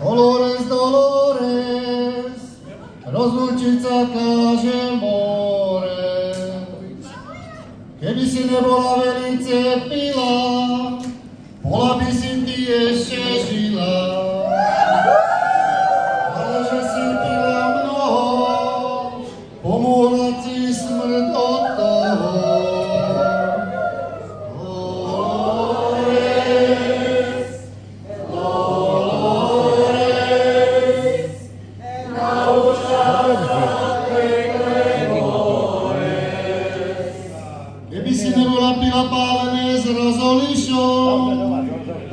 Dolores, Dolores, rozlúčiť sa káže more. Keby si nebola velice pila, bola by si ty ešte žila. Ale že si pila mnoho, pomohla ti smrť od toho.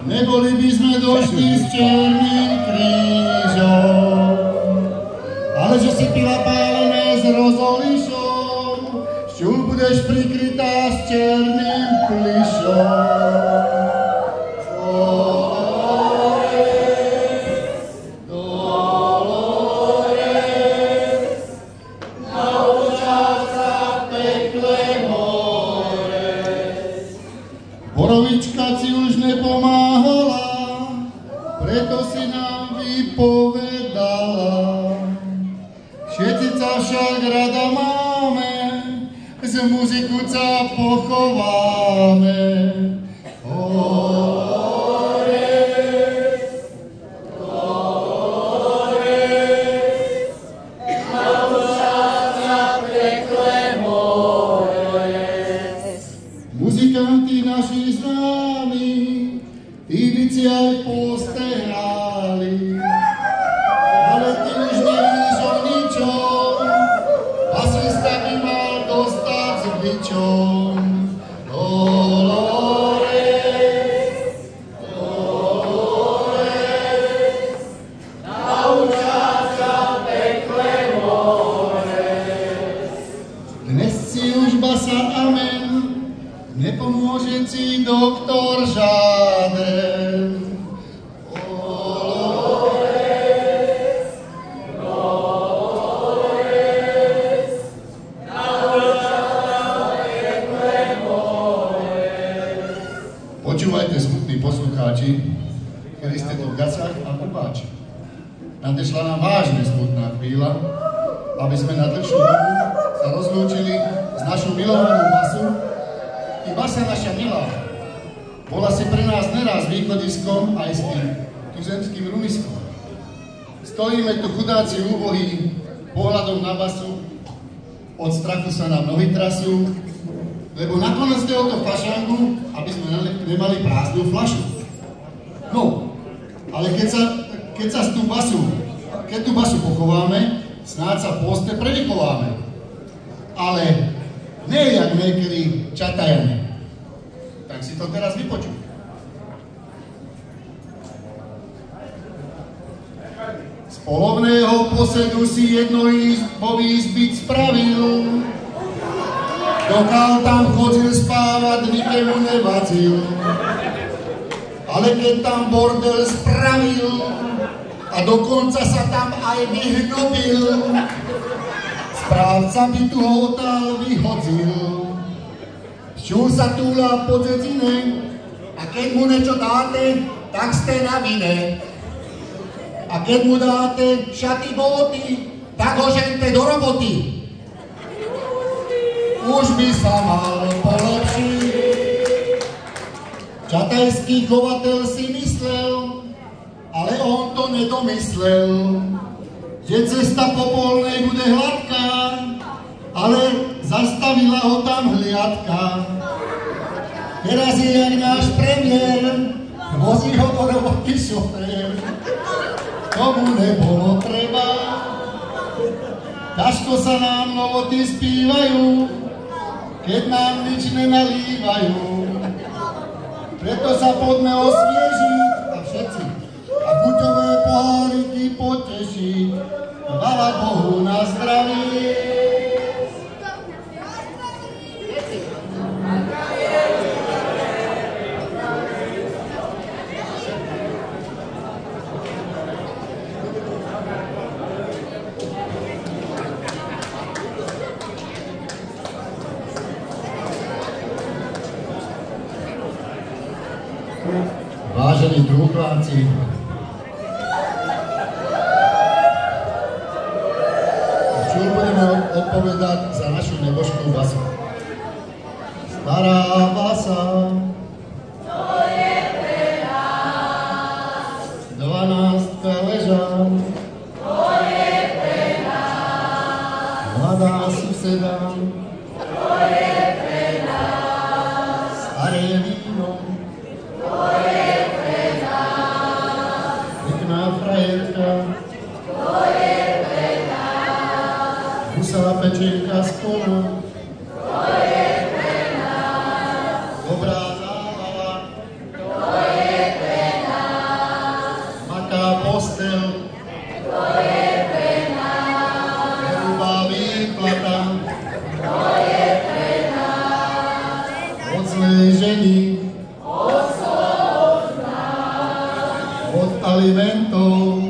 Neboli by sme došli s černým krížom. Ale že si pila pálené s rozolišom, šťul budeš prikrytá s černým plyšom. Borovička si už nepomáhala, preto si nám vypovedala. Všetci sa však rada máme, z muziku sa pochováme. Muzikanti naši známi, tí by si aj postehrali. Ale ty už nevíš o ničom, basista by mal dostať s bičom. Dolores, Dolores, naučať sa pekle mores. Dnes si už basa amen, nepomôže ti doktor žiaden. Dolores, Dolores, naučať sa pekle mores. Počúvajte, smutní poslucháči, kedy ste to v gacách a kupáči. Nadešla nám vážne smutná chvíľa, aby sme na dlhšiu dobu sa rozlúčili s našou milovanou basu. I basa naša milá bola si pre nás neraz východiskom aj s tým tuzemským rumiskom. Stojíme tu chudáci úbohí pohľadom na basu, od strachu sa nám nohy trasú, lebo nakoniec je o to fašangu, aby sme nemali prázdnu fľašu. No, ale keď tú basu pochováme, snáď sa poste predichováme. Ale nie jak niekedy čatajame. Tak si to teraz vypočuj. Z polovného posedu si jednoizbový zbyt spravil. Dokál tam chodil spávať, nikomu nevadzil. Ale keď tam bordel spravil a dokonca sa tam aj vyhnobil, správca by tu hotel vyhodzil. Šťul sa túla po dzedzine a keď mu niečo dáte, tak ste na vine. A keď mu dáte šaty boty, tak ho žente do roboty. Už by sa mal polepšiť. Čatajský chovateľ si myslel, ale on to nedomyslel, že cesta po polnej bude hladká, ale zastavila ho tam hliadka. Teraz je jak náš premiér, vozí ho do roboty šofér. Tomu nebolo treba, ťažko sa nám novoty spívajú, keď nám nič nenalívajú. Preto sa poďme osviežiť a všetci a chuťové poháriky potešiť. Chvála Bohu na zdravie. Vážení druháci, čo budeme odpovedať za našu nebožskú basu? Stará basa, to je pre nás. 12 leža, to je pre nás. Mladá suseda, to je pre nás. Staré víno, to je pre nás. Pekná frajerka, to je pre nás. Husá pečenka z kola, to je pre nás. Dobrá zábava, to je pre nás. Maká postel, to je pre nás. Hrubá výplata, to je pre nás. Od zlej ženy, od alimentov,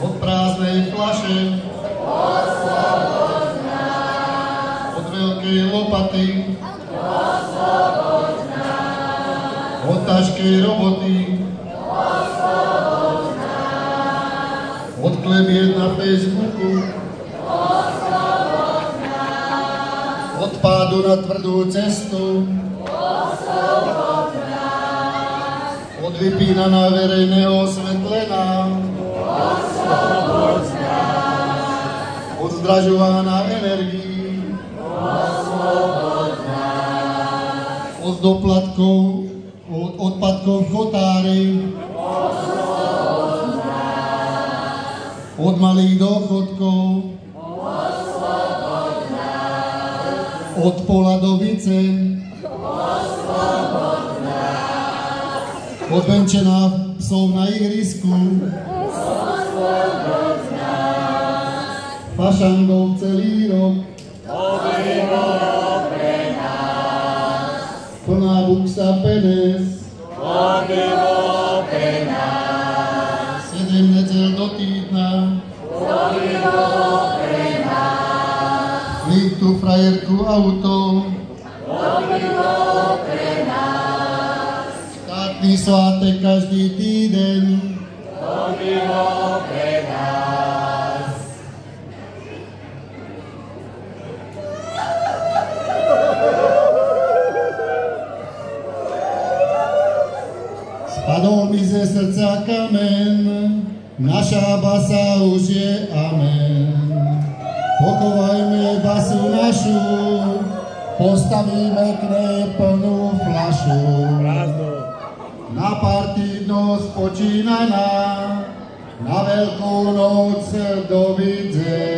od prázdnej fľaše, od veľkej lopaty, od ťažkej roboty, od klebiet na Facebooku, od pádu na tvrdú cestu, od vypínaná verejného osvetlena, od zdražovaná energií, od doplatkov, od odpadkov v chotári, od malých dôchodkov, od pola do vice, od venčená psov na ihrisku, fašangov celý rok, plná buksa penes, 7 nedel do týdna, lítu frajerku auto, štátny svátek každý týden, spadol mi ze srdca kamen, naša basa už je amen. Pochovajme basu našu, postavíme k nej plnú fľašu. Na party dno spočínaná, na Veľkú noc dovidzená.